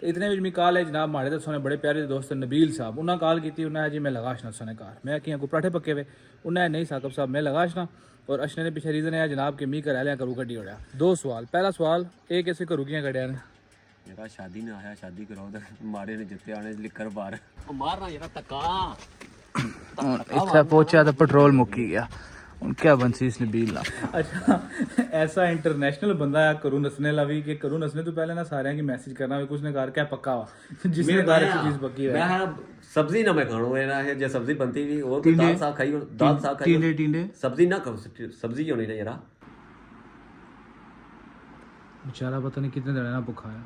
तो इतने भी कॉल है जनाब माड़े तो बड़े प्यारे दोस्त नबील साहब उन्हें कॉल की उन्हें जी मैं लगाशना सोने कार मैं कि को पराठे पक्के हुए उन्हें नहीं साकब साहब मैं लगाशना और अशने ने पीछे रीज़न है जनाब कि मी कर करूँ गड्डी उड़ा। दो सवाल, पहला सवाल एक ऐसे करूँ कियां कड़िया ने यार शादी ना आया शादी कराओ तो मारे ने जितने आने लिखकर बाहर मारना यार तका इतना पहुंचा तो पेट्रोल मुक्की गया उन क्या बंसी इस नबील ना। अच्छा ऐसा इंटरनेशनल बंदा है करूँ नसने ला भी कि करूँ नसने तो पहले ना सारे की मैसेज करना भी कुछ ने कर क्या पक्का हुआ जिसने कार अच्छी चीज पक्की है मैं सब्जी ना मैं खाणो है ना है जो सब्जी बनती भी और दाल साग खाई दाल साग खाई टींडे टींडे सब्जी ना खाओ सब्जी होनी ना यार बेचारा पता नहीं कितने दिन ना भूखा है।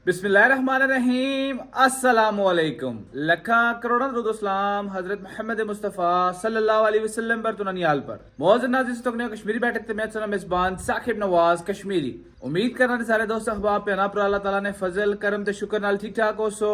बिस्मिल्लाहिर्रहमानिर्रहीम अस्सलामुअलैकुम लखा करोड़ों दुरुद हजरत मोहम्मद मुस्तफ़ा सल्लल्लाहु अलैहि वसल्लम पर तुनानियाल पर मौजूद नाज़िर तकनीक कश्मीरी बैठक ते मैं सुना मेज़बान साकिब नवाज कश्मीरी उम्मीद करना कि सारे दोस्त अहबाब पे अना पर अल्लाह ताला ने फजल करम ते शुक्र नाल ठीक ठाक हो सो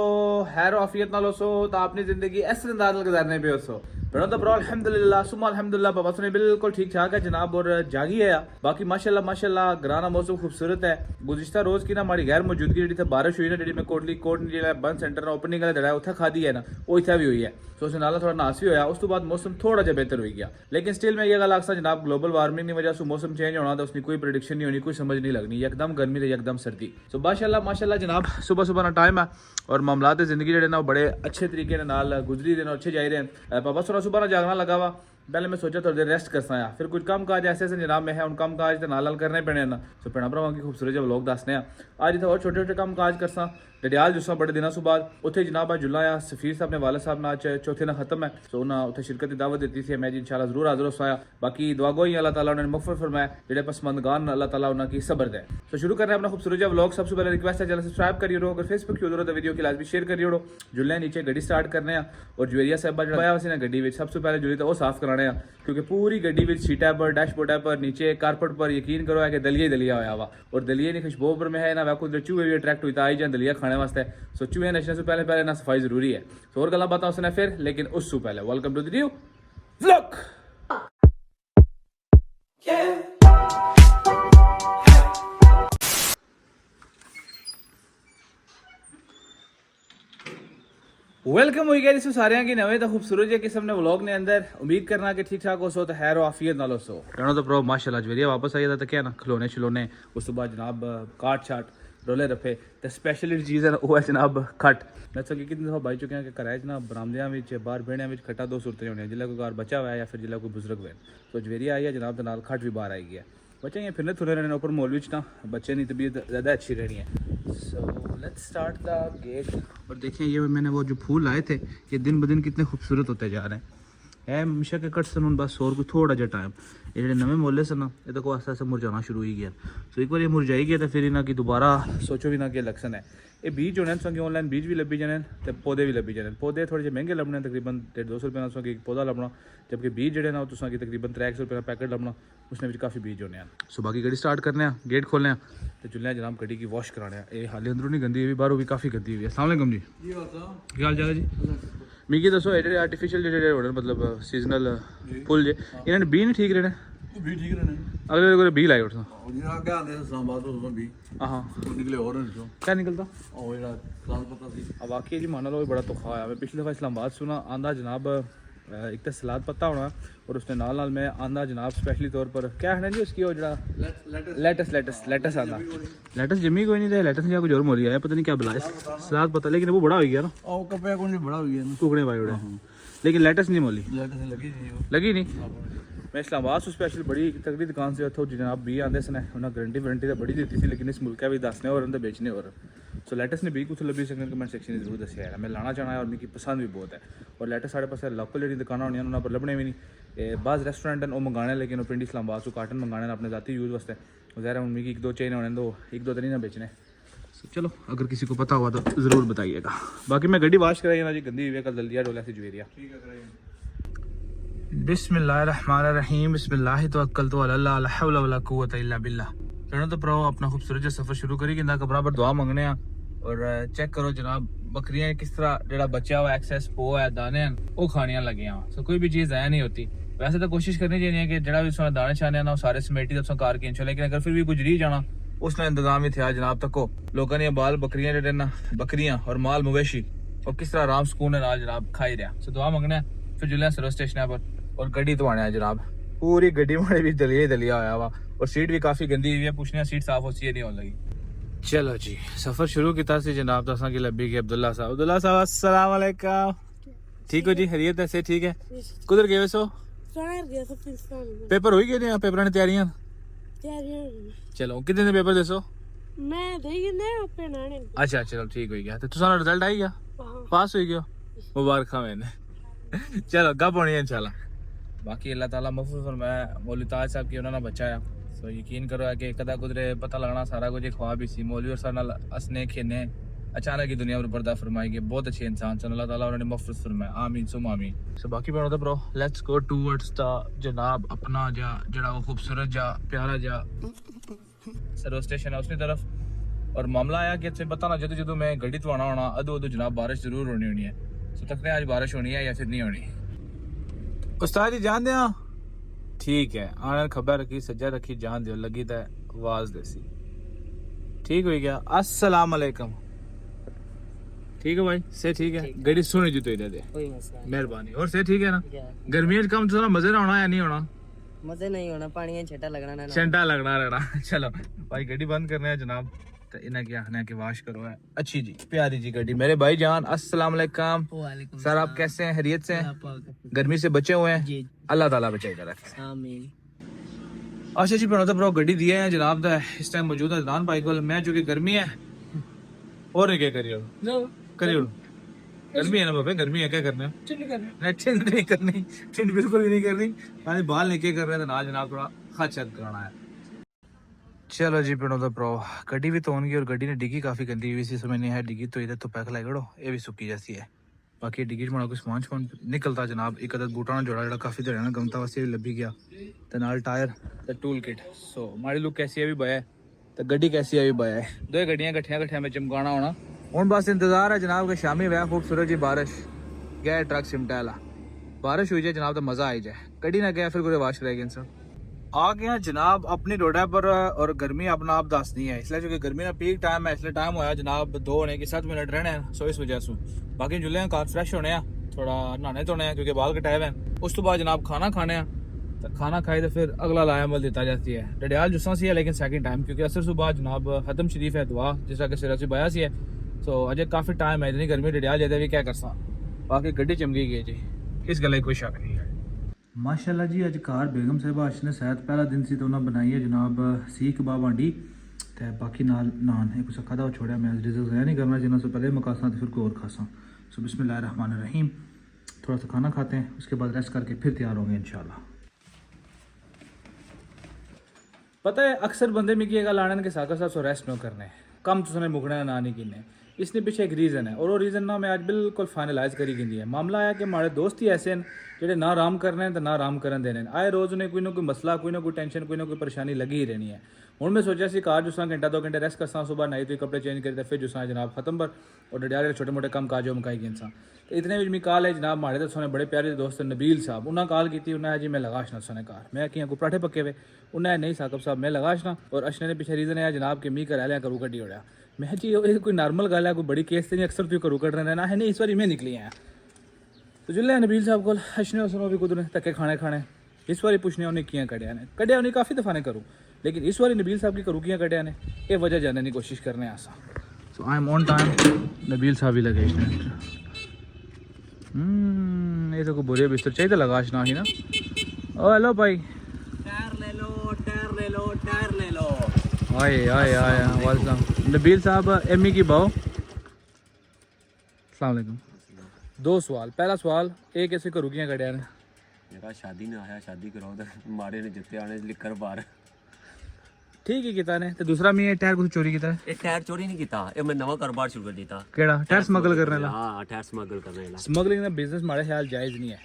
हैर आफियत नाल हो सो तो अपनी जिंदगी इस अंदाज नाल गुजारने पे हो सो बनो तो ब्रो अल्हम्दुलिल्लाह सुमा अल्हम्दुलिल्लाह बाबा सुने बिल्कुल ठीक ठाक है जनाब और जागी है बाकी माशाल्लाह माशाल्लाह ग्राना मौसम खूबसूरत है। गुज़िश्ता रोज की ना हमारी गैर मौजूदगी जी बारिश हुई ना जी मैं कोटली कोट बंद सेंटर ना ओपनिंग वाला जड़ा उत्थे खादी है ना वो इतना भी हुई है तो उस नाला थोड़ा नास भी होया उस तो बाद मौसम थोड़ा जहा बेहतर हो गया लेकिन स्टिल मैं ये गल आखसा जनाब ग्लोबल वार्मिंग की वजह से मौसम चेंज होना तो उसकी कोई प्रेडिक्शन नहीं होनी कोई समझ नहीं लगनी एकदम गर्मी तो एकदम सर्दी। तो माशाल्लाह जनाब सुबह सुबह ना टाइम है और मामलात जिंदगी जो ना बड़े अच्छे तरीके नाल गुजरी रहे अच्छे जा रहे हैं। पापा सुबह सुबह ना जागना लगा वा पहले मैं सोचा थोड़ी देर रेस्ट करना है फिर कुछ काम काज ऐसे जनाब में है उन काम काज नाल करने पैने ना तो भैन भरावां की खूबसूरत जो व्लॉग दसने आज इतना और छोटे छोटे काम काज करसा डडियाल जुस्सा बड़े दिनों से बाद उत्थे जनाब जुला आ सफीर साहब ने वालद साहब ना चौथे ना खत्म है तो उन्हें उत्थे शिरकत की दावत दी थी मैं जी इंशाल्लाह जरूर हाजिर हो आया बाकी दुआ गो ही अल्लाह ताला उन्होंने मगफरत फरमाया जेडे पसमंदगान अल्लाह ताला उन्हें सबर दे। तो शुरू करना है अपना खूबसूरत जो व्लॉग सबसे पहले रिक्वेस्ट है चैनल सब्सक्राइब करिए अगर फेसबुक की उधर तो वीडियो की लाजमी शेयर करिए जुल्ले नीचे गड्डी स्टार्ट करने और ज्वेरिया साहब जो आया वैसे गड्डी में सबसे पहले जुली तो वो साफ कराने क्योंकि पूरी गड्डी में सीटा पर डैशबोर्ड पर नीचे कारपेट पर यकीन करो है कि दलिया ही दलिया होया वा और दलिया की खुशबू पर में है ना वैको चूहे भी अट्रैक्ट हुई आई जाए दलिया खाने वास्ते सो चूहे नशने से पहले ना सफाई जरूरी है। तो और गल्लां बातां उसने फिर लेकिन उससे पहले welcome to the new vlog. Welcome हो गया जिसमें सारे की नवे तो खूबसूरत किस्म ने व्लॉग ने अंदर उम्मीद करना कि ठीक ठाक हो सो तो हैर आफियत नाल हो सो कहना तो प्रो माशाल्लाह जवेरिया वापस आई था क्या ना खिलौने शिलौने उस तो बाद जनाब काट छाट रोले रफे तो स्पेशल चीज़ है वो है जनाब खट मैं तो कितने दफ़ा बाई चुके हैं कि कराए जनाब बरामदियाँ में बाहर बेड़ियाँ में खट्टा दो सूरतें होनी जिला कोई घर बचा हुआ है या फिर जिला कोई बुजुर्ग हुए तो जवेरिया आई है जनाब के नाल खट भी बाहर आई गया बच्चे ये फिरने थोड़े रहने ऊपर मॉल ना बच्चे की तबीयत ज़्यादा अच्छी रहनी है। So let's start the gate और देखें ये मैंने वो जो फूल लाए थे ये दिन ब दिन कितने खूबसूरत होते जा रहे हैं है हमेशा के कट सन बस और कोई थोड़ा जहा टाइम ये जो नवे मोले सन ना ये तो को आस्ता आस्ता मुरझाना शुरू ही गया तो एक बार ये मुरझाई गया तो फिर इन्हें कि दोबारा सोचो भी ना कि लक्षण है ये बीज होने संगे ऑनलाइन बीज भी लभी जाने तो पौधे भी लभी जाने पौधे थोड़े जे महंगे लभने तकरीबन 150 रुपये ना एक पौधा लभना जबकि बीज जो ना तुसा तकरीबन 300 रुपये का पैकेट लभना उसने काफ़ी बीज होने सो बाकी गड्डी स्टार्ट करने गेट खोलने तो चुल्ले जनाब गड्डी की वॉश कराने ये हाली अंदरों नहीं गंदी हुई बाहरों भी काफ़ी गंदी हुई है। अस्सलाम वालेकुम जी क्या हाल चाल है जी मिगी दसो ये आर्टिफिशियल जो होने मतलब सीजनल फुल जे इन्होंने बी नहीं ठीक रहने भी ठीक रहने अगले कोई बी लाई उठता क्या आते हैं इस्लामाबाद तो भी हाँ निकले और नहीं क्या निकलता और ये लाल पता सी अब वाकई जी मान लो बड़ा तो खाया मैं पिछली दफ़ा इस्लामाबाद सुना आंदा जनाब एक तो सलाद पत्ता होना और उसने नाल मैं आंदा जनाब स्पेशली तौर पर क्या है जी उसकी वो जरा लेटस आंदा लेटस जमी कोई नहीं थे लेटस या कुछ और मोली आया पता नहीं क्या बुलाया सलाद पत्ता लेकिन वो बड़ा हो गया ना और कपड़ा कौन बड़ा हो गया टुकड़े भाई उड़े लेकिन लेटस नहीं मोली लगी नहीं मैं इस्लामाबाद से स्पेशल बड़ी तगड़ी दुकान से उतो जनाब भी आते सन उन्हें गारंटी वारंटी तो बड़ी दी थी लेकिन इस मुल्क भी दसने और बेचने और सो लेटस ने भी कुछ लभी सकने कमेंट सेक्शन में जरूर दसिया है मैं लाना चाहना है और मेरी पसंद भी बहुत है और लेटस साढ़े पास लोकल जी दुकान होनी उन्होंने पर लभने भी नहीं बाज़ रेस्टोरेंट वो मंगाने लेकिन पिंड इस्लामाबाद से कार्टन मंगाने अपने जाती यूज़ वास्ते ज़ाहिर है मेरी एक दो चाहिए होने दो एक दो तो नहीं ना बेचने चलो अगर किसी को पता हुआ तो ज़रूर बताइएगा। बाकी मैं गड्डी वाश कराई ना जी गंदी हुई है कल दलिया डोला से जवेरिया बिस्मिल्लाहिर्रहमानिर्रहीम बिस्मिल्लाह तवक्कलतु अला ला हौला वला कुव्वता इल्ला बिल्लाह। चलो तो प्रो अपना खूबसूरत जो सफ़र शुरू करी कि ना बराबर दुआ मंगने और चेक करो जनाब बकरियां किस तरह जेड़ा बच्चा हुआ एक्सेस पो है दाने हैं वो खानियां लगियां सो कोई भी चीज ज़ाया नहीं होती। वैसे तो कोशिश करनी चाहिए कि जेड़ा भी उसने दाने शाने ना सारे समेटी तो कार खींचो, लेकिन अगर फिर भी कुछ रही जाना उसने इंतजाम ही था जनाब तको लोगों ने बाल बकरियां जेडे ना बकरियां और माल मवेशी और किस तरह आराम सुकून है नाल जनाब खाई रहा। सो दुआ मंगने फिर जुलिया सर्विस स्टेशन पर और गड्डी तो आने जनाब पूरी गड्डी माड़े भी दलिया होया हुआ और सीट भी काफी गंदी हुई है, पूछने सीट साफ होती नहीं होने लगी। चलो जी सफर शुरू किया सी जनाब दसा की लब्बी की अब्दुल्ला साहब अस्सलाम वालेकुम। ठीक हो जी खैरियत ऐसे ठीक है। कुधर गए सो पेपर हो गए ने पेपर ने तैयारियां चलो कितने दिन पेपर दसो मैं देगी ने अपने नाने अच्छा चलो ठीक हो गया तो तुसारा रिजल्ट आई गया पास हो गया मुबारक मैंने चलो गप होनी है इंशाल्लाह। बाकी अल्लाह ताला महफूज फरमाए मौलवी ताज साहब की उन्होंने बचाया सो यकीन करो कि कदा गुजरे पता लगना सारा कुछ ख्वाब भी सी मौलवी और सारे नाल हसने खेने अचानक ही दुनिया पर पर्दा फरमाएगी। बहुत अच्छे इंसान सन अल्लाह ताला उन्होंने महफूज फरमाए आमीन सुम आमीन। सो बाकी बनो bro let's go towards the जनाब अपना जड़ा वो खूबसूरत जा प्यारा जा सर्विस स्टेशन है उसकी तरफ। और मामला आया कि अच्छे पता ना जदों मैं गड्डी तो आना होना अदो जनाब बारिश जरूर होनी है। सो तकते हैं आज बारिश होनी है या फिर नहीं होनी। उस्ताद जी जान दिया ठीक है आने खबर रखी सज्जा रखी जान दियो लगी तो आवाज देसी ठीक हो गया। अस्सलाम वालेकुम ठीक है भाई से ठीक है गड्डी सुनी जी तो इधर दे मेहरबानी और से ठीक है ना गर्मियों कम थोड़ा मजे ना होना या नहीं होना मजे नहीं होना पानी छटा लगना छंटा लगना रहना। चलो भाई गड्डी बंद करने है जनाब तो इन्हें क्या आखना है कि वाश करो है अच्छी जी प्यारी जी गड्डी। मेरे भाई जान अस्सलाम वालेकुम सर आप कैसे हैं खैरियत से हैं गर्मी से बचे हुए हैं अल्लाह ताला बचाएगा रखे आमीन। अच्छा जी तो ब्रो गड्डी दिया है जनाब दा इस टाइम मौजूद है दान भाई को मैं चूंकि गर्मी है और क्या करियो करियो गर्मी है ना बाबे गर्मी है क्या करना है ठंड नहीं करनी ठंड बिल्कुल भी नहीं करनी खाली बाल लेके कर रहे हैं तो ना जनाब थोड़ा खर्चत कराना है। चलो जी पिंडों तो प्रो गड्डी भी तोन गई और गड्डी ने डिग्गी काफी गंदी हुई सी समझ नहीं है डिग्गी तो इधर तो पैक लगड़ो ये भी सुक्की जैसी है। बाकी डिग्गी च कुछ समान निकलता जनाब एक अदद बूटा ना जोड़ा काफी देर ना गमता वास्ते भी लभी गया तो नाल टायर तो टूल किट। सो माड़ी लुक कैसी है भी बया तो गड्डी कैसी है भी बया है दो गड्डियां कट्ठियां में चमकाना होना हूँ बस इंतजार है जनाब के शामी वह खूबसूरत जी बारिश गया ट्रक सिमटा वाला बारिश हुई जाए जनाब तो मजा आई जाए गड्डी ना गया फिर कोई वाश रह गया सब आ गया जनाब अपनी रोडा पर और गर्मी अपना आप दसनी है इसलिए क्योंकि गर्मी का पीक टाइम है इसलिए टाइम होया जनाब 2 होने की 7 मिनट रहने हैं सो इस वजह से बाकी जुले कार फ्रेश होने थोड़ा नहाने धोने हैं क्योंकि बाल कटाए हुए हैं उस तो बाद जनाब खाना खाने तो खाना खाए तो फिर अगला लायामल दिता जाती है डडियाल जुस्सा सी है लेकिन सेकंड टाइम क्योंकि असर सुबह जनाब खत्म शरीफ है दुआ जिस तरह के सिरा से बया सी है सो अजय काफी टाइम है इतनी गर्मी डडियाल जाते भी क्या कर सा बाकी गड्डी चमकी गई जी इस गले कोई शक नहीं है। माशाल्लाह जी अज कार बेगम साहिबा अश ने शायद पहला दिन से तो उन्होंने बनाई है जनाब सीख कबाब हांडी तो बाकी नाल नान एक सखा दा छोड़ा मैं रिजल्ट ज़ाया नहीं करना जिन्होंने से पहले मकासा तो फिर कोई और खासा। सो बिस्मिल्लाहिर्रहमानिर्रहीम थोड़ा सा खाना खाते हैं उसके बाद रेस्ट करके फिर तैयार होंगे इंशाल्लाह। पता है अक्सर बंदे में की लाने के साथ साथ रेस्ट न करने कम तो मुकने ना नहीं गिने इसने पीछे एक रीज़न है और वो रीज़न ना मैं आज बिल्कुल फाइनलाइज करी गिंदी है। मामला आया कि हमारे दोस्त ही ऐसे हैं जेडे ना आराम करने तो ना आराम करन देने आए रोज़ उन्हें कोई ना कोई मसला कोई ना कोई टेंशन कोई ना कोई परेशानी लगी ही रहनी है। हूँ मैं सोचा सी कार जिस घंटा 2 घंटे रेस्ट करसा सुबह नाई तो कपड़े चेंज करते फिर जिस जनाब खत्म पर और डडियाल छोटे मोटे कम काजो मकाई गए इंसान तो इतने भी मी कॉल है जनाब हमारे तो सोने बड़े प्यारे दोस्त नबील साहब उन्हें कॉल की उन्हें जी मैं लगाशना सोने कार मैं कि को पराठे पक्के हुए उन्हें नहीं साकब साहब मैं लगाशना और अशने ने पीछे रीज़न है जनाब के मी कर लिया करूँ कड्डी उड़ा मैं जी ये कोई नॉर्मल गल है कोई बड़ी केस तो नहीं अक्सर तो करूँ कट रहे ना है नहीं इस बार मैं निकली आया तो जुल्ले नबील साहब को अशने उसने भी कुछ धक्के खाने इस बार पूछने उन्हें किया कड्या उन्हें काफ़ी दफ़ा ने करूँ लेकिन इस बार नबील साहब की करूँ किया कड्या ने ये वजह जानने की कोशिश करने आसा। So I am on time Nabeel साहब ही लगे ये तो कोई बुरे बिस्तर चाहिए लगाश ना ही ना ओ हेलो भाई टायर ले लो आए आए आए वेलकम नबील साहब एमी की भाव अस्सलाम वालेकुम। 2 सवाल पहला सवाल एक ऐसे करूँ किया कड्या ने मेरा शादी ना आया शादी कराओ तो मारे ने जिते आने लिखकर बाहर ठीक है किता ने तो दूसरा मैं टायर कुछ चोरी किया ये टायर चोरी नहीं किया ये मैं नवा कारोबार शुरू कर दिया केड़ा टायर स्मगल करने वाला हाँ टायर स्मगल करने वाला स्मगलिंग का बिजनेस हमारे ख्याल जायज़ नहीं है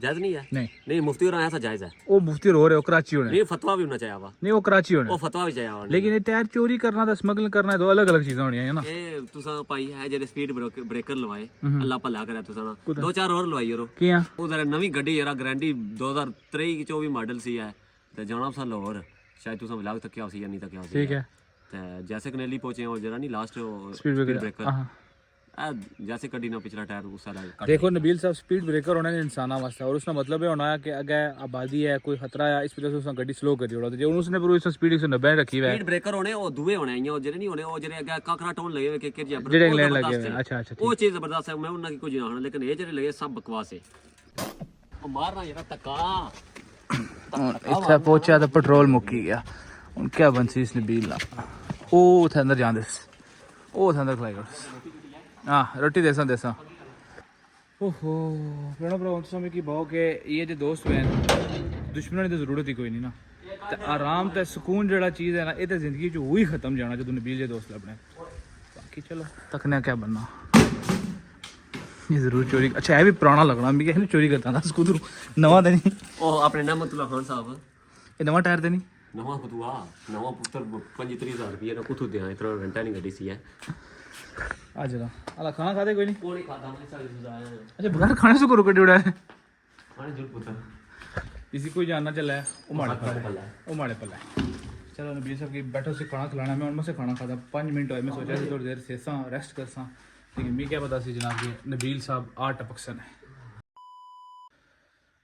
जायज नहीं है नहीं नहीं मुफ्ती और ऐसा जायज है वो मुफ्ती रो रहे हो कराची होने नहीं फतवा भी होना चाहिए वा नहीं वो कराची होने वो फतवा भी चाहिए वा लेकिन ये टायर चोरी करना ते स्मगलिंग करना दो अलग अलग चीज़ां होनियां है ना ए तुसा पाई है जेडे स्पीड ब्रेकर लवाए अल्लाह भला करे तुसा ना 2-4 और लवाई यरो कियां ਉਹ ਜ਼ਰਾ ਨਵੀਂ ਗੱਡੀ ਯਾਰਾ ਗਾਰੰਟੀ 2023 24 ਮਾਡਲ ਸੀ ਹੈ ਤੇ ਜਾਣਾ ਸਾਲ ਹੋਰ ਸ਼ਾਇਦ ਤੁਸੀਂ ਵਲੌਗ ਤੱਕ ਕਿਹਾ ਸੀ ਜਾਂ ਨਹੀਂ ਤੱਕ ਕਿਹਾ ਸੀ ठीक है ਤੇ ਜੈਸੇ ਕਨੇਲੀ ਪਹੁੰਚੇ ਹੋ ਜਰਾ ਨਹੀਂ ਲਾਸਟ स्पीड ब्रेकर ब्रेकर हाँ जैसे कड्डी ना पिछला टायर उस सारा देखो नबील साहब स्पीड ब्रेकर होना इंसाना वास्ते और उसका मतलब ये होना है कि अगर आबादी है कोई खतरा है इस वजह से उसने गड्डी स्लो करी होड़ा जो उसने पर उसने स्पीड 190 रखी हुई है स्पीड ब्रेकर होने वो दुए होने इयां जेरे नहीं होने वो जेरे अगर काकरा टोन लगे हुए के जेरे इंग्लैंड लगे हुए अच्छा अच्छा वो चीज जबरदस्त है मैं उन्ना की कुछ ना लेकिन ये जेरे लगे सब बकवास है ओ मारना यार तक्का इतना पहुंचा तो पेट्रोल मुक्की गया उन क्या बनसी इस नबील ना ओ थे अंदर जान दे ओ थे अंदर खलाई कर हाँ रोटी देसा देसा ओहो प्रणव ब्रो समय की भाव के ये जो दोस्त हैं दुश्मनों की तो जरूरत ही कोई नहीं ना ते आराम ते सुकून जड़ा चीज़ है ना ये तो जिंदगी जो हुई खत्म जाना जो नबील जे दोस्त लभने बाकी चलो तकने क्या बनना ये जरूर चोरी अच्छा है भी पुराना लगना मैं क्या चोरी करता था स्कूटर नवा तो नहीं ओ अपने नामतुल्लाह खान साहब ये नवा टायर तो नहीं नवा पुतवा नवा पुत्र 35,000 रुपये ना कुछ दिया इतना घंटा नहीं गड्डी सी है आ चलो अला खाना खाते कोई नहीं कोई खाता मैं सारी गुजारा अच्छा बगैर खाने से करो कटी उड़ा है खाने जुट पुत्र किसी को जानना चला है वो माड़े पल्ला पल्ला वो माड़े पल्ला चलो नबील साहब की बैठो से खाना खिलाना मैं उनमें से खाना खाता 5 मिनट हुए मैं सोचा थी थोड़ी देर सेसा रेस्ट करसा लेकिन मैं क्या पता सी जनाब ये नबील साहब 8 टपकसन है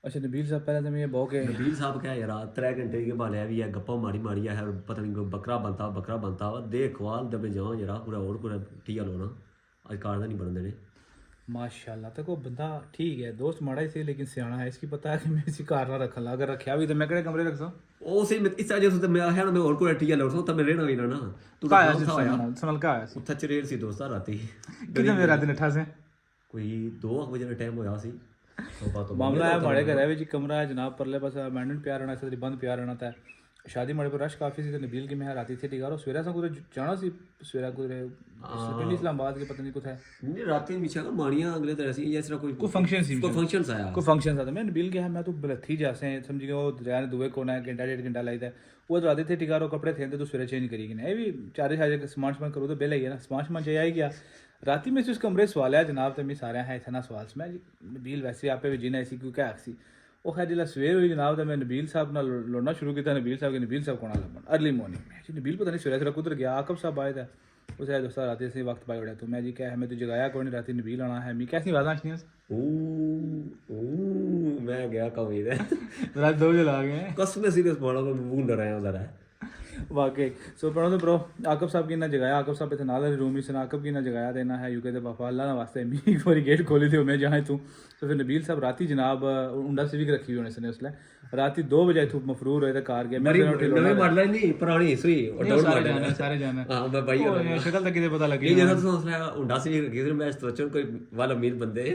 अच्छा नबील साहब पहले तो मैं ये बहुत के नबील साहब क्या यार 3 घंटे के बाले भी है गप्पा मारी मारी है पता नहीं बकरा बनता वा देखभाल दबे जाओ जरा पूरा और पूरा टीका लोना आज कार नहीं बनते ने माशाल्लाह तक वो बंदा ठीक है दोस्त माड़ा ही सही लेकिन सियाना है इसकी पता है कि मैं इसी कार ना रखा ला अगर रखा भी तो मैं केड़े कमरे रख सा ओ सही मैं इस वजह से मैं है ना मैं और कोई टीका लो तो मैं रहना भी ना तू का आया समल का आया सी उत्था चरेर सी दोस्ता राती कितने मेरा दिन 8 से कोई 2 बजे का टाइम होया सी मामला है माड़े घर है जी कमरा है जनाब परले पास अमेंडमेंट प्यार रहना सी बंद प्यार रहना था शादी माड़े पर रश काफी सी नबील की मैं राती थे टिका सवेरा सा कुछ जाना सी सवेरा कुछ इस्लामाबाद के पता नहीं कुछ है नहीं राती पीछे का माड़ियां अगले तरह से जैसे कोई फंक्शन सी कोई फंक्शन आया कोई फंक्शन था मैं नबील के है मैं तो बलथी जैसे समझ गए वो दरिया ने दुए कोना घंटा 1.5 घंटा लाई था वो राती थे टिकारो कपड़े थे तो सवेरे चेंज करी गए भी चारे सारे समान करो तो बिल आई है ना समान चाहिए आई क्या राती में से उस कमरे सवाल है जनाब तो मैं सारे हैं इतना सवाल मैं नबील वैसे आप भी जीना ऐसी क्यों क्या आखसी वो खैर जिला सवेर हुई जनाब तो मैं नबील साहब ना लड़ना शुरू किया नबील साहब को लभन अर्ली मॉर्निंग में जी नबील पता नहीं सवेरे कुदर गया आकब साहब आए थे उस दोस्त रात से वक्त पाई उड़ा तो मैं जी क्या है मैं तो जगाया कौन रात नबील आना है मैं कैसी बात आनी मैं गया कभी रात 2 बजे ला गए कसम सीरियस बोला मैं बूंद रहा हूं जरा वाकई सो पढ़ो तो ब्रो आकब साहब की ना जगाया आकब साहब इतने नाल रूम ही सन आकब की ना जगाया देना है यूके दे पापा अल्लाह ना वास्ते मी एक बार गेट खोली थी मैं जहाँ तू तो फिर नबील साहब राती जनाब उंडा सिविक रखी हुई उसने उसले राती 2 बजे तू मफरूर होए कार गया मैं नवी मॉडल नहीं पुरानी सुई और डाउन मॉडल सारे जाना हां मैं भाई शक्ल तक किते पता लगी ये जैसा सोच रहा उंडा सिविक रखी थी मैं सोचूं कोई वाला अमीर बंदे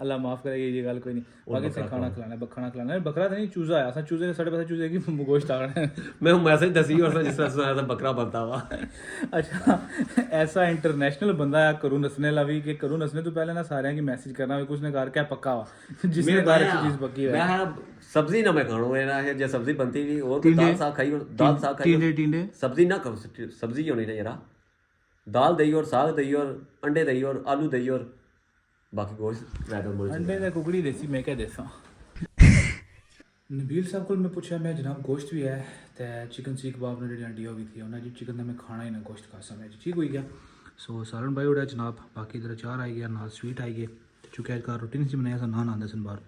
अल्लाह माफ करेगा ये गल कोई नहीं बाकी से खाना खिलाना बकरा तो नहीं चूजा आया चूजे ने साढ़े पास चूजे की गोश्त आ रहा है मैं मैसेज दसी और जिस तरह सुनाया था बकरा बनता हुआ अच्छा ऐसा इंटरनेशनल बंदा है करू नसने ला भी कि करू नसने तो पहले ना सारे की मैसेज करना भी कुछ ने कर क्या पक्का हुआ जिसने बार अच्छी चीज पक्की है मैं सब्जी ना मैं खाणो है ना है जो सब्जी बनती भी और दाल साग खाई और दाल साग खाई टींडे सब्जी ना खाओ सब्जी होनी ना यार दाल दही और साग दही और अंडे दही और आलू दही और बाकी गोश्त अंडे का कुकड़ी देसी मैं क्या देसा नबील साहब को मैं पूछा मैं जनाब गोश्त भी है तो चिकन सीख कबाब ने जी अंडी हो गई थी उन्हें जी चिकन का मैं खाना ही ना गोश्त खा सा मैं जी ठीक हो गया सो सालन भाई उड़ा जनाब बाकी इधर 4 आई गया नाल स्वीट आई गए चूँकि अज का रोटी नहीं बनाया नान आते सन बाहर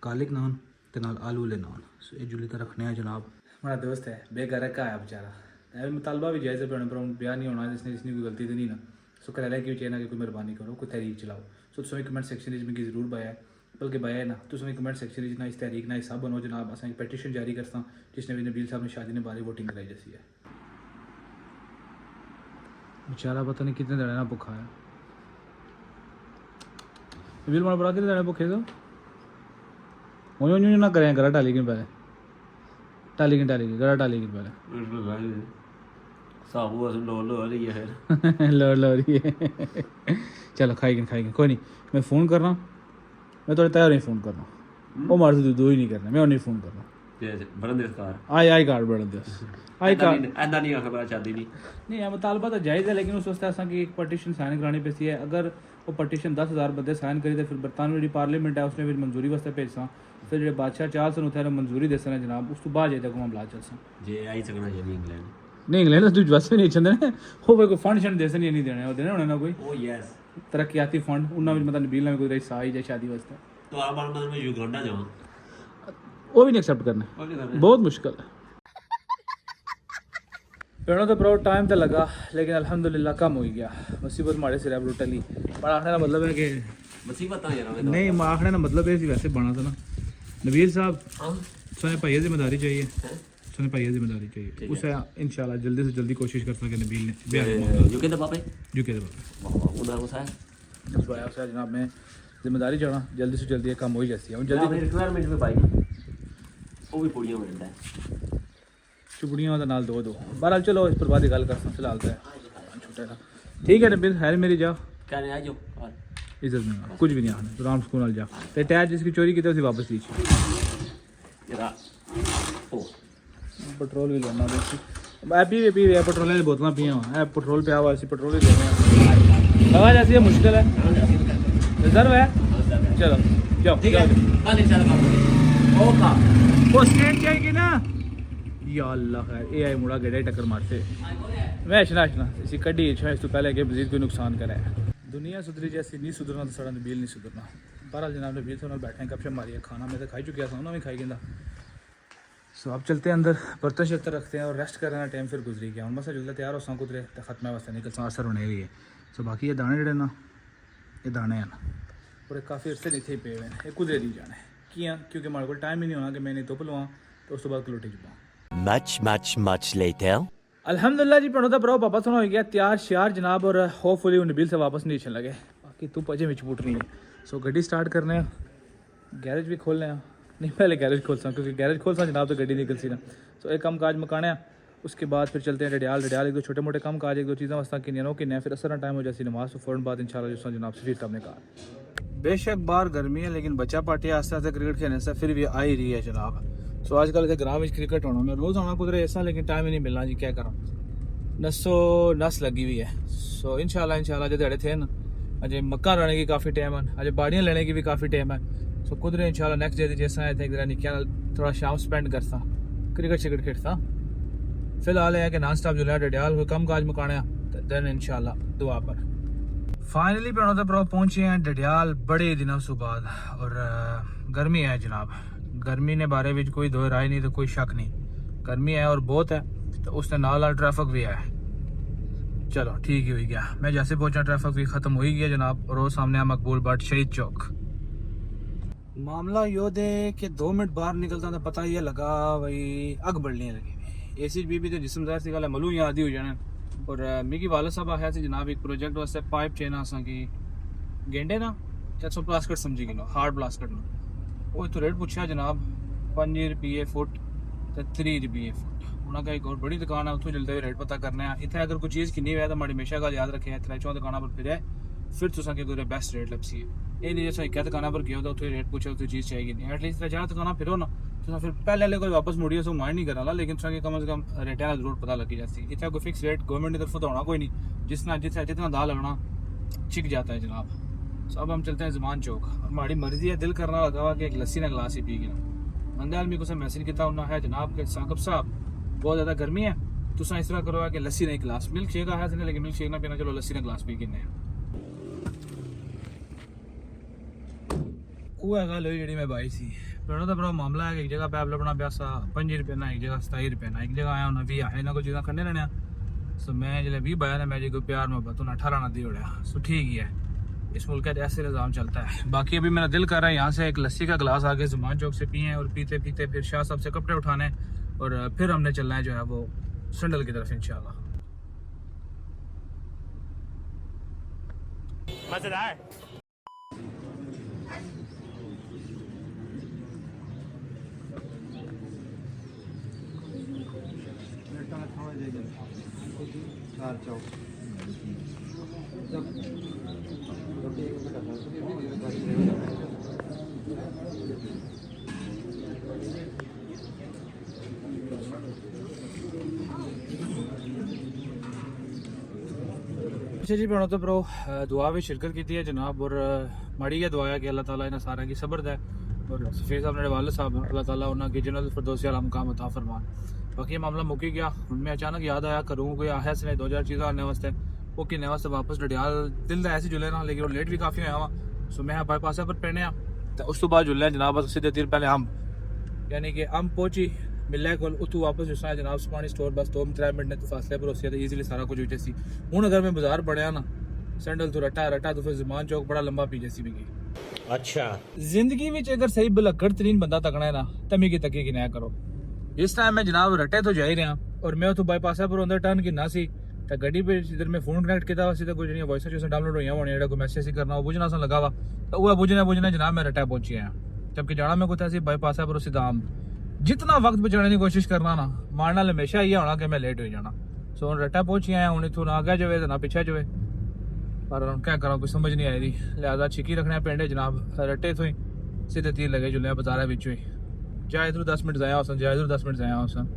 कालिक नान तो नाल आलू वाले नान सो ये जुली तो रखने जनाब हमारा दोस्त है बेघर का आया बेचारा मुतालबा भी जायज़ है पर ब्याह नहीं होना जिसने कोई गलती तो नहीं ना सो कर कि चाहिए ना कि कोई मेहरबानी करो कोई तहरीक चलाओ सो तुम कमेंट सेक्शन में जरूर पाया बल्कि पाया ना तुम कमेंट सेक्शन ना इस तहरीक ना हिस्सा बनो जनाब अस एक पैटिशन जारी करता जिसने भी नबील साहब ने शादी ने बारे वोटिंग कराई जैसी है बेचारा पता नहीं कितने दिन भुखा है नबील मारा बड़ा कितने दिन भुखे तो ना करें गला टाली के पहले टाली के गला टाली के पहले लो रही है चलो खाएगी कोई नहीं मैं फ़ोन कर रहा हूँ मैं थोड़े तैयार नहीं फ़ोन कर रहा हूँ वो मार से दो ही नहीं करना, मैं उन्हें फ़ोन करना ਤੇ ਬੜਨ ਦੇ ਕਾਰ आई कार्ड बढ़ दिया आई कार्ड ਐਦਾਂ ਨਹੀਂ ਆਖਿਆ ਬੜਾ ਚਾਹਦੀ नहीं नहीं है मुतालबा तो जायज़ है, लेकिन उस वास्ते असा की एक पटिशन साइन करानी पैसी है। अगर वो पटिशन 10,000 बंदे साइन करी तो फिर बरतानवी जी पार्लीमेंट है उसने फिर मंजूरी वास्ते भेजसा, फिर जो बादशाह चाल सन उत्थे मंजूरी दे सन जनाब, उस तो बाद जाए तक मामला चलसा। ਜੇ ਆਈ ਸਕਣਾ ਜੇ ਇੰਗਲੈਂਡ नहीं इंग्लैंड तो वैसे नहीं चंदे ने हो भाई कोई फंड शंड दे सन नहीं देने, वो देने होने ना कोई ਉਹ ਯੈਸ तरक्याती फंड उन्होंने भी मतलब नबील ने भी कोई रही साई या शादी वास्ते, तो आप बार मैं युगांडा जाऊं वो भी नहीं एक्सेप्ट करने, और नहीं करना बहुत मुश्किल है। पेड़ों तो प्रो टाइम तो लगा, लेकिन अल्हम्दुलिल्लाह कम हो गया। मुसीबत माड़े सिर ब्रूटली पर आखने का मतलब है कि मुसीबत आ यार नहीं आखने का मतलब है वैसे बना था ना नबील साहब, हां सोने भाई जिम्मेदारी चाहिए, सोने भाई जिम्मेदारी चाहिए उसे इंशाल्लाह जल्दी से जल्दी कोशिश कर सके नबील ने यूके दे पापे यूके दे बाबा उधर को सा सुबाया उसे जनाब में जिम्मेदारी जाना जल्दी से जल्दी काम हो ही जाती है जल्दी जल्दी रिक्वायरमेंट में भाई वो भी पूरी हो जाता है चुपड़ियाँ का नाल दो बहरहाल चलो इस पर बाद गल कर फिलहाल तो छोटा सा ठीक है नबील है मेरी जा कहने आ जाओ और इज्जत में कुछ भी नहीं आना तो आराम सुकून जा ते टैर जिसकी चोरी की उसे वापस दी जरा ओ पेट्रोल भी लेना पी पेट्रोल की बोतलें पियाँ पेट्रोल पे हुआ पेट्रोल ही देने हवा जैसी है मुश्किल है रिजर्व है चलो जाओ ठीक है कल इंशाल्लाह ओ का वो स्टेट चाहिए ना या अल्लाह खैर ये आई मुड़ा गड्ढे टक्कर मारते मैं अशना इसी कड्डी इस तो पहले कि मजीद कोई नुकसान करे। दुनिया सुधरी जैसी नहीं सुधरना तो साढ़ा नबील नहीं सुधरना। बहरहाल जनाब नबील से बैठे गप शप मारिए, खाना मैं तो खाई चुकिया था उन्होंने भी खाई गया। सो अब चलते हैं अंदर, बर्तन शर्तन रखते हैं और रेस्ट करने का टाइम फिर गुजरी गया। हम बस जल्दी तैयार हो कुदरे तो खत्म वास्ते निकल सा असर होने भी है। सो बाकी ये दाने जड़े ना ये दाने हैं ना और काफ़ी अरसे इतने ही पे हुए हैं, ये कुदरे नहीं जाने किया क्योंकि हमारे को टाइम ही नहीं होना कि मैंने धुप लवां तो उस बाद कलोटी चुपा। Much later. अल्हम्दुलिल्लाह जी पढ़ो तो वापस होना हो गया तैयार श्यार जनाब और होपफुली नबील से वापस नहीं चल लगे। बाकी तू पजे में पुट रही है। सो गड्डी स्टार्ट करने हैं, गैरेज भी खोलने हैं, नहीं पहले गैरेज खोल सा क्योंकि गैरेज खोल सा जनाब तो गड्डी निकल सी ना। सो एक काम काज मकाने उसके बाद फिर चलते हैं डडियाल एक दो छोटे मोटे काम काज एक दो चीज़ें वास्ता किन्ने फिर असर टाइम हो जाती नमाज तो फ़ौरन बाद इंशाल्लाह जिस जनाब से फिर हमने कहा। बेशक बाहर गर्मी है लेकिन बच्चा पार्टी आस्ते आस्ते क्रिकेट खेलने से फिर भी आ ही रही है जनाब। सो आजकल के ग्राम में क्रिकेट होना मैं रोज़ आना कुदरे ऐसा लेकिन टाइम ही नहीं मिलना जी क्या करूँ नसो नस लगी हुई है। सो इंशाल्लाह जो दड़े थे ना अजय मक्का रहने की काफ़ी टाइम है, अजय बाड़ियाँ लेने की भी काफ़ी टाइम है। सो कुदरे इंशाल्लाह नेक्स्ट डे जैसा आए थे एक निक्या थोड़ा शाम स्पेंड करता क्रिकेट शिकेट खेलता। फिलहाल है कि नॉन स्टॉप जो है डडियाल कोई कम काज मकाने देन इंशाल्लाह दुआ पर। फाइनली पे तो पहुँचे हैं डडियाल बड़े दिनों से बाद और गर्मी है जनाब। गर्मी ने बारे में कोई दो राय नहीं तो कोई शक नहीं, गर्मी है और बहुत है तो उसने नाल ट्रैफिक भी है। चलो ठीक ही हो गया, मैं जैसे पहुंचा ट्रैफिक भी खत्म हो ही गया जनाब और वो सामने है मकबूल बट शहीद चौक। मामला यो दे कि 2 मिनट बाहर निकलता था पता ये लगा भाई अग बढ़ने लगी एसी बीबी तो जिसम जाहिर सी गल है मलू याद ही हो जाने। और मिगी वाले साहब आया थे जनाब एक प्रोजेक्ट वास्ते पाइप चेन असा की गेंडे ना 400 प्लास्कट समझी गिनो हार्ड प्लास्कट ना वो तो रेट पूछा जनाब 5 रुपये फुट तो 3 रुपये फुट। उन्होंने एक और बड़ी दुकान है उतों जल्दी रेट पता करने इतने अगर कोई चीज़ किन्नी है तो माड़ी हमेशा गल याद रखे त्रै 4 दुकानों पर फिर तुसा के कोई बेस्ट रेट लपसी है ये नहीं जैसा एक दुकान पर गया तो उत्थे रेट पूछो तो चीज़ चाहिए नहीं एटलीस्ट 3-4 दुकान फिरो ना तो फिर पहले वाले कोई वापस मुड़िए सो माइंड नहीं करना लेकिन कम से कम रेट जरूर पता लगी जाती है। इतना कोई फिक्स रेट गवर्नमेंट की तरफ तो होना कोई नहीं जितना दाल लगना चिक जाता है जनाब। सो अब हम चलते हैं ज़मान चौक और हमारी मर्जी है दिल करना लगा हुआ कि एक लस्सी ना गिलास ही पी गया। बंदे आदमी को मैसेज किया उन्होंने है जनाब के साकब साहब बहुत ज़्यादा गर्मी है तुसा इस तरह करो कि लस्सी नहीं गिलास मिल्क शेक आया था लेकिन मिल्क शेक ना पीना चलो लस्सी ना गिलास पी किन्ने वो है गल जी मैं बाई सी पढ़ो तो बड़ा मामला है कि एक जगह पैप लभना पैसा 5 रुपये ना एक जगह 27 रुपये ना एक जगह आया उन्हें 20 है ना कोई चीज़ा खंडे लेने। सो मैं जो 20 पाया ना मैं जी कोई प्यार मोहब्बत उन्हें 18 ना दी उड़िया। सो ठीक ही है इस मुल्क का ऐसे निज़ाम चलता है। बाकी अभी मेरा दिल कर रहा है यहाँ से एक लस्सी का गिलास आके ज़मान चौक से पिए और पीते पीते फिर शाह साहब से कपड़े उठाने और फिर हमने चलना है जो है वो संडल की तरफ इंशाल्लाह। मजेदार। चौक अच्छा जी भैनों तो प्रो दुआ में शिरकत की है जनाब और माड़ी है दुआ है कि अल्लाह ताला इन्हें सारा की सब्र दे और सफ़ीर साहब ने वाले साहब अल्लाह ताला उन्हें की जन्नत फिरदौस आला मुकाम अता फरमान। बाकी ये मामला मुक्की गया, मैं अचानक याद आया करूँ कोई आया से 2000 चीज़ें आने वास्ते वो किन्ने वास्ते वापस डडियाल दिल ऐसे जुले ना, लेकिन लेट भी काफ़ी होया वा सो मैं बाईपास पर पैने तो उस तो बाद जुले जनाब सीधे तीर पहले अम्ब यानी कि अम्ब पहुंची मिले को उतू वापस जिस तरह जनाब सुपानी स्टोर बस 2-3 मिनट ने फासले पर उसे ईजीली सारा कुछ हुई सी। हूँ अगर मैं बाजार बढ़िया ना सैंडल तो रटा तो फिर ज़मान चौक बड़ा लंबा पी जैसी भी गई। अच्छा जिंदगी में अगर सही भुलक्कड़ तरीन बंदा तकना है ना तमी की तकी की नया करो। इस टाइम मैं जनाब रटे तो जा ही रहा और मैं तो बाईपास पर अंदर टर्न की ना सी तो गड्डी पे इधर मैं फोन कनेक्ट किया सीधा कुछ नहीं वॉइस जो डाउनलोड हुई होनी है कोई मैसेज ही करना बुझना सा लगा वा तो वह बुझना जनाब मैं रटा पहुंची आया जबकि जाना मैं कुछ ऐसी बाईपास पर सीधा आम जितना वक्त बचाने की कोशिश करना ना मारना हमेशा ये होना कि मैं लेट हो जाना। सो हम रटा पहुंची आया हूँ इतों ना आगे जाए ना पीछे जाए पर क्या करा कुछ समझ नहीं आई थी लिहाजा छिकी रखने पेंडे जनाब रटे तो ही सीधे तीर लगे जुलिया बाजारा बिच ही जाए इधर 10 मिनट जाया उसन जाए इधर 10 मिनट जाया उसन